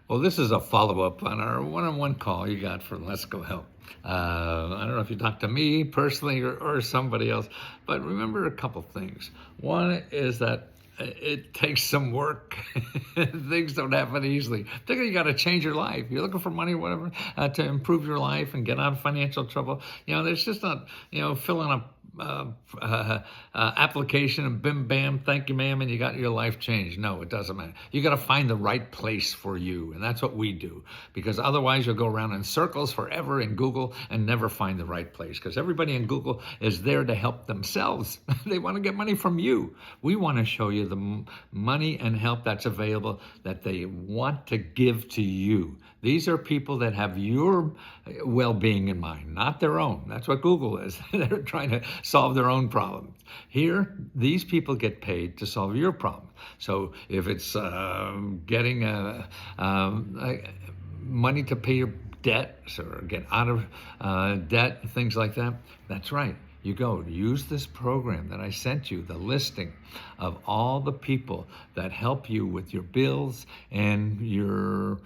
Well, this is a follow-up on our one-on-one call you got from Let's Go Help. I don't know if you talked to me personally or somebody else, but remember a couple things. One is that it takes some work. Things don't happen easily. Particularly, you got to change your life. You're looking for money, whatever, to improve your life and get out of financial trouble. There's just not, filling up application and bim bam, thank you, ma'am, and you got your life changed. No, it doesn't matter. You got to find the right place for you, and that's what we do. Because otherwise, you'll go around in circles forever in Google and never find the right place. Because everybody in Google is there to help themselves. They want to get money from you. We want to show you the money and help that's available that they want to give to you. These are people that have your well-being in mind, not their own. That's what Google is. They're trying to solve their own problems. Here, these people get paid to solve your problem. So if it's getting money to pay your debts or get out of debt, things like that, that's right. You go use this program that I sent you, the listing of all the people that help you with your bills and your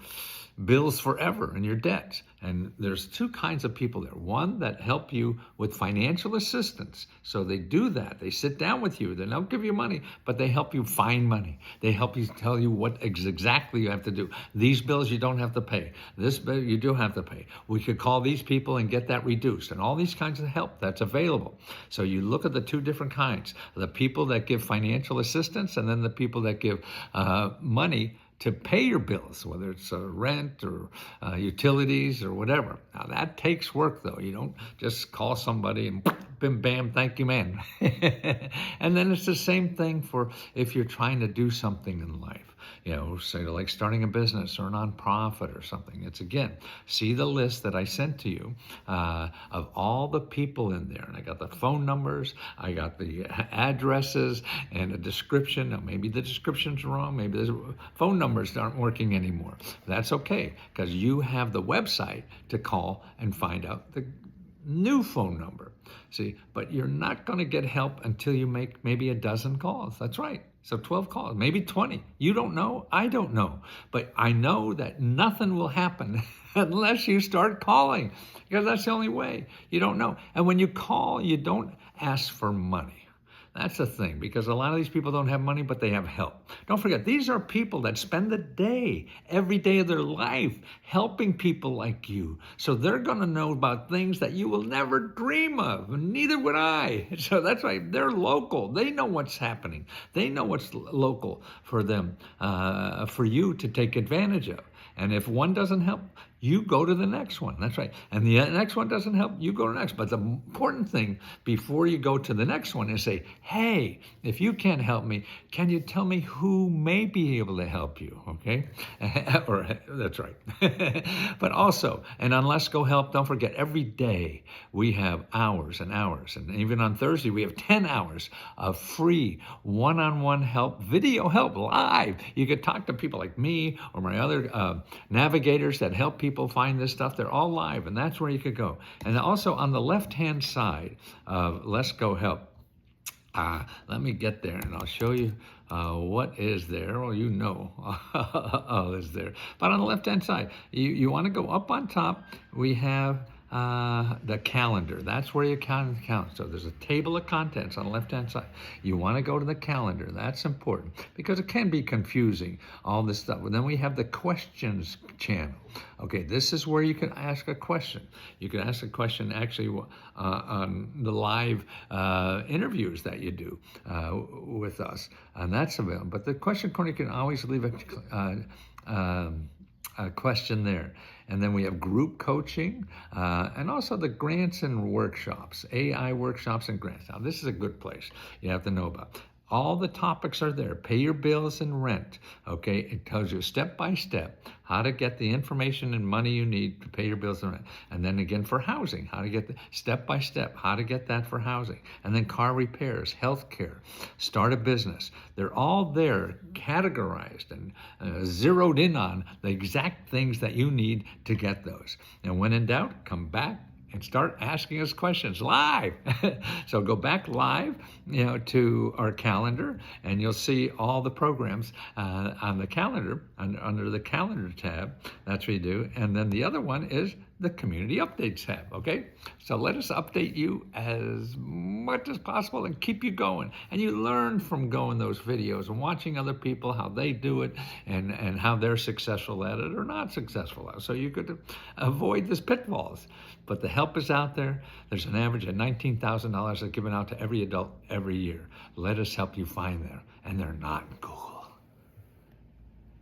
bills forever and your debts. And there's two kinds of people there. One that help you with financial assistance. So they do that. They sit down with you. They don't give you money, but they help you find money. They help you tell you what exactly you have to do. These bills you don't have to pay. This bill you do have to pay. We could call these people and get that reduced. And all these kinds of help that's available. So you look at the two different kinds. The people that give financial assistance and then the people that give money to pay your bills, whether it's rent or utilities or whatever. Now that takes work though. You don't just call somebody and bim bam, thank you, man. And then it's the same thing for if you're trying to do something in life. Say like starting a business or a nonprofit or something. It's again, see the list that I sent to you of all the people in there. And I got the phone numbers, I got the addresses and a description. Now maybe the description's wrong, maybe the phone numbers aren't working anymore. That's okay, because you have the website to call and find out the new phone number. See, but you're not going to get help until you make maybe a dozen calls. That's right. So 12 calls, maybe 20. You don't know. I don't know. But I know that nothing will happen unless you start calling, because that's the only way. You don't know. And when you call, you don't ask for money. That's the thing, because a lot of these people don't have money, but they have help. Don't forget, these are people that spend the day, every day of their life, helping people like you. So they're going to know about things that you will never dream of, and neither would I. So that's why they're local. They know what's happening. They know what's local for them, for you to take advantage of. And if one doesn't help, you go to the next one. That's right. And the next one doesn't help, you go to the next. But the important thing before you go to the next one is say, hey, if you can't help me, can you tell me who may be able to help you? Okay? Or that's right. But also, and on Let's Go Help, don't forget, every day we have hours and hours. And even on Thursday, we have 10 hours of free one-on-one help, video help live. You could talk to people like me or my other navigators that help people find this stuff. They're all live, and that's where you could go. And also on the left-hand side of Let's Go Help, let me get there and I'll show you what is there. Well, all is there. But on the left-hand side, you want to go up on top. We have the calendar. That's where you count. So there's a table of contents on the left-hand side. You want to go to the calendar. That's important because it can be confusing, all this stuff. And then we have the questions channel. Okay, this is where you can ask a question. You can ask a question actually on the live interviews that you do with us, and that's available. But the question corner, you can always leave a question there. And then we have group coaching and also the grants and workshops, AI workshops and grants. Now, this is a good place you have to know about. All the topics are there. Pay your bills and rent. Okay, it tells you step by step how to get the information and money you need to pay your bills and rent. And then again for housing, how to get the step by step, how to get that for housing. And then car repairs, healthcare, start a business. They're all there categorized and zeroed in on the exact things that you need to get those. And when in doubt, come back and start asking us questions live. So go back live, to our calendar, and you'll see all the programs on the calendar, under the calendar tab. That's what you do. And then the other one is the community updates tab. Okay, so let us update you as much as possible and keep you going. And you learn from going those videos and watching other people, how they do it, and how they're successful at it or not successful at it. So you could avoid these pitfalls. But the help is out there. There's an average of $19,000 given out to every adult every year. Let us help you find them. And they're not in Google.